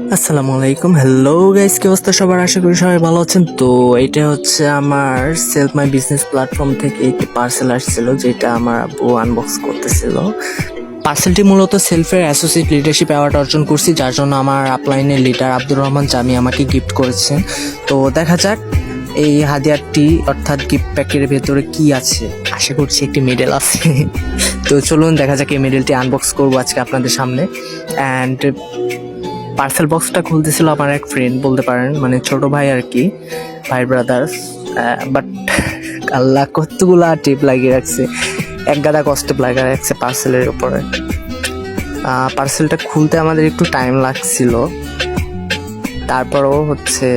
আসসালামু আলাইকুম, hello guys, কি অবস্থা সবার? আশা করি সবাই ভালো আছেন। তো এটা হচ্ছে আমার সেলফ মাই বিজনেস প্ল্যাটফর্ম থেকে একটি পার্সেল আসছিল, যেটা আমার আব্বু আনবক্স করতেছিল। পার্সেলটি মূলত সেলফের অ্যাসোসিয়েট লিডারশিপ অ্যাওয়ার্ড অর্জন করছি, যার জন্য আমার আপলাইনের লিডার আব্দুর রহমান জামি আমাকে গিফট করেছেন। তো দেখা যাক এই হাদিয়াটি অর্থাৎ গিফট প্যাকের ভেতরে কি আছে। আশা করছি একটি মেডেল আছে। তো চলুন দেখা যাক এই মেডেলটি আনবক্স করবো আজকে আপনাদের সামনে। অ্যান্ড পার্সেল বক্সটা খুলতেছিল আমার এক ফ্রেন্ড বলতে পারেন, মানে ছোট ভাই আর কি, ভাই ব্রাদার্স। বাট আল্লাহ কতগুলা টিপ লাগিয়ে রাখছে, এক গাদা কষ্ট লাগিয়ে রাখছে পার্সেলের উপরে। পার্সেলটা খুলতে আমাদের একটু টাইম লাগছিল, তারপরও হচ্ছে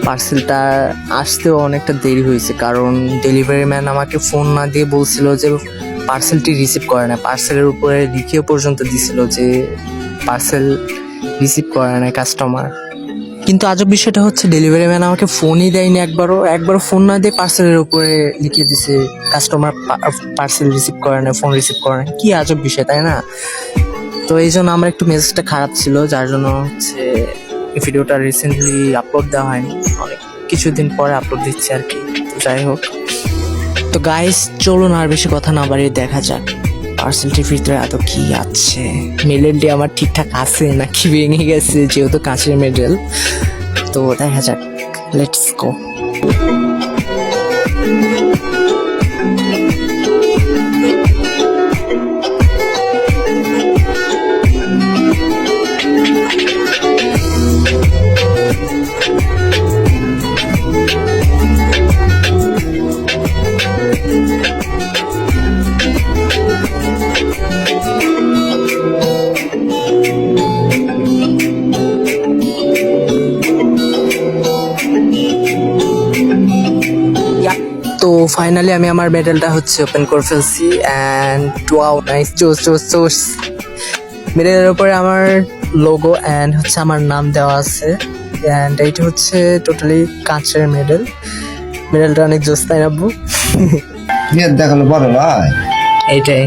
পার্সেলটা আসতেও অনেকটা দেরি হয়েছে, কারণ ডেলিভারি ম্যান আমাকে ফোন না দিয়ে বলছিল যে পার্সেলটি রিসিভ করে না। পার্সেলের উপরে লিখিয়ে পর্যন্ত দিছিল যে পার্সেল রিসিভ করে না কাস্টমার। কিন্তু আজব বিষয়টা হচ্ছে ডেলিভারি ম্যান আমাকে ফোনই দেয়নি, একবারও ফোন না দিয়ে পার্সেলের উপরে লিখিয়ে দিছে কাস্টমার পার্সেল রিসিভ করে না, ফোন রিসিভ করে না। কি আজব বিষয়, তাই না? তো এই জন্য আমার একটু মেসেজটা খারাপ ছিল, যার জন্য হচ্ছে এই ভিডিওটা রিসেন্টলি আপলোড দেওয়া হয়নি, অনেক কিছুদিন পরে আপলোড দিচ্ছি আর কি। তো যাই হোক, তো গাইস চলুন আর বেশি কথা না বাড়িয়ে দেখা যাক পার্সেলটির ভিতরে এত কি আছে। মেডেলটি আমার ঠিকঠাক আছে নাকি ভেঙে গেছে, যেহেতু কাঁচের মেডেল। তো দেখা যাক, লেটস গো। তো ফাইনালি আমি আমার মেডেলটা হচ্ছে ওপেন করে ফেলছি, অ্যান্ড ওয়াও নাইস, চোস চোস চোস। মেডেলের উপরে আমার লোগো অ্যান্ড হচ্ছে আমার নাম দেওয়া আছে, অ্যান্ড এইটা হচ্ছে টোটালি কাঁচের মেডেল। মেডেলটা অনেক জোস, তাই না আব্বু? দেখালো বড় ভাই এইটাই।